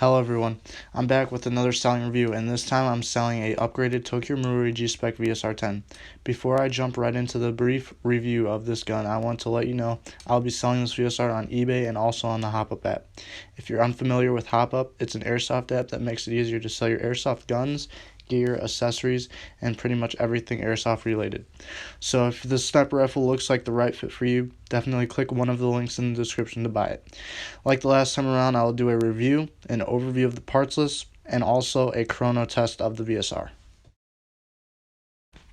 Hello everyone, I'm back with another selling review, and this time I'm selling a upgraded Tokyo Marui G-Spec VSR 10. Before I jump right into the brief review of this gun, I want to let you know I'll be selling this VSR on eBay and also on the HopUp app. If you're unfamiliar with HopUp, it's an Airsoft app that makes it easier to sell your Airsoft guns, gear, accessories, and pretty much everything Airsoft related. So if this sniper rifle looks like the right fit for you, definitely click one of the links in the description to buy it. Like the last time around, I'll do a review, an overview of the parts list, and also a chrono test of the VSR.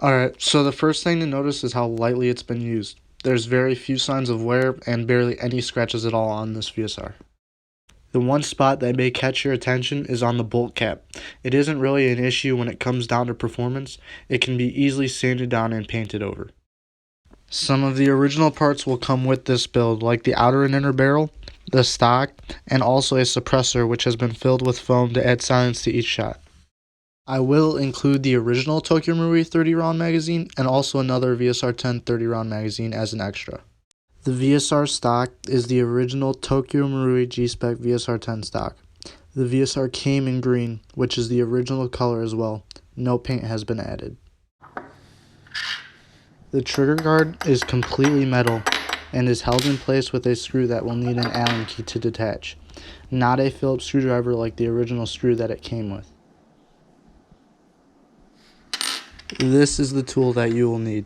Alright, so the first thing to notice is how lightly it's been used. There's very few signs of wear and barely any scratches at all on this VSR. The one spot that may catch your attention is on the bolt cap. It isn't really an issue when it comes down to performance. It can be easily sanded down and painted over. Some of the original parts will come with this build, like the outer and inner barrel, the stock, and also a suppressor which has been filled with foam to add silence to each shot. I will include the original Tokyo Marui 30 round magazine and also another VSR 10 30 round magazine as an extra. The VSR stock is the original Tokyo Marui G-Spec VSR 10 stock. The VSR came in green, which is the original color as well. No paint has been added. The trigger guard is completely metal and is held in place with a screw that will need an Allen key to detach, not a Phillips screwdriver like the original screw that it came with. This is the tool that you will need.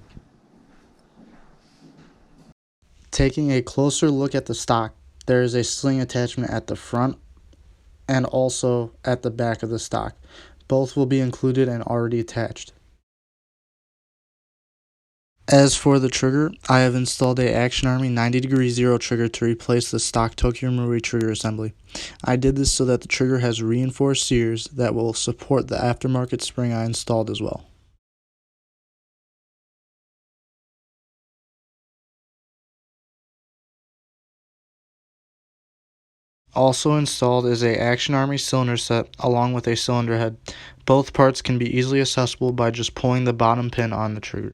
Taking a closer look at the stock, there is a sling attachment at the front and also at the back of the stock. Both will be included and already attached. As for the trigger, I have installed a Action Army 90° zero trigger to replace the stock Tokyo Marui trigger assembly. I did this so that the trigger has reinforced sears that will support the aftermarket spring I installed as well. Also installed is a Action Army cylinder set along with a cylinder head. Both parts can be easily accessible by just pulling the bottom pin on the trigger.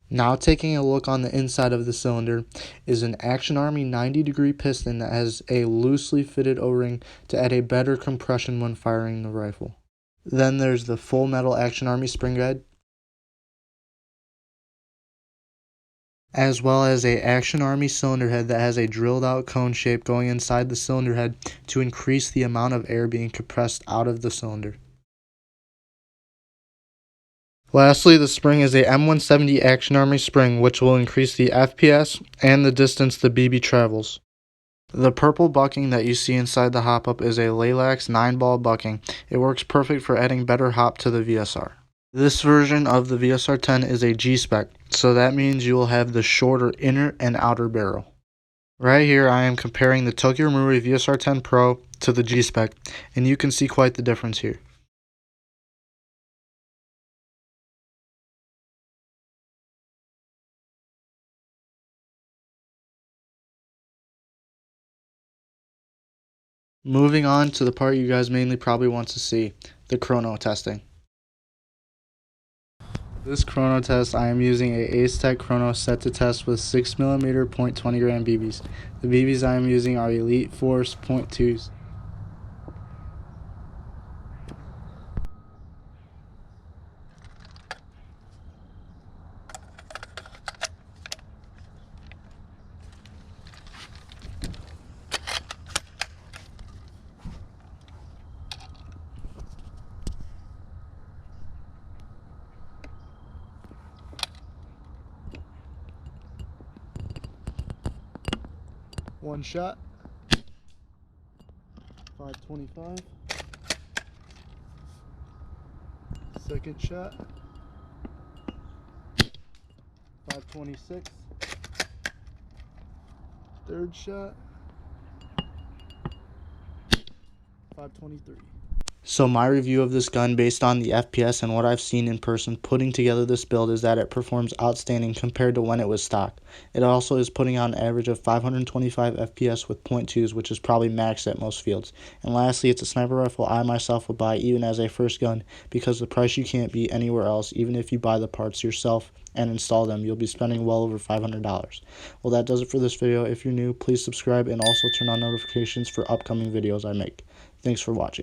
Now taking a look on the inside of the cylinder is an Action Army 90° piston that has a loosely fitted O-ring to add a better compression when firing the rifle. Then there's the full metal Action Army spring guide, as well as a Action Army cylinder head that has a drilled out cone shape going inside the cylinder head to increase the amount of air being compressed out of the cylinder. Lastly, the spring is a M170 Action Army spring, which will increase the FPS and the distance the BB travels. The purple bucking that you see inside the hop-up is a Laylax 9-ball bucking. It works perfect for adding better hop to the VSR. This version of the VSR 10 is a G-Spec, so that means you will have the shorter inner and outer barrel. Right here I am comparing the Tokyo Marui VSR 10 Pro to the G-Spec, and you can see quite the difference here. Moving on to the part you guys mainly probably want to see, the chrono testing. This chrono test, I am using a Ace-Tech chrono set to test with 6mm 0.20 gram BBs. The BBs I am using are Elite Force .2s. One shot, 525. Second shot, 526. Third shot, 523. So my review of this gun based on the FPS and what I've seen in person putting together this build is that it performs outstanding compared to when it was stock. It also is putting out an average of 525 FPS with .2s, which is probably max at most fields. And lastly, it's a sniper rifle I myself would buy even as a first gun because the price you can't beat anywhere else. Even if you buy the parts yourself and install them, you'll be spending well over $500. Well, that does it for this video. If you're new, please subscribe and also turn on notifications for upcoming videos I make. Thanks for watching.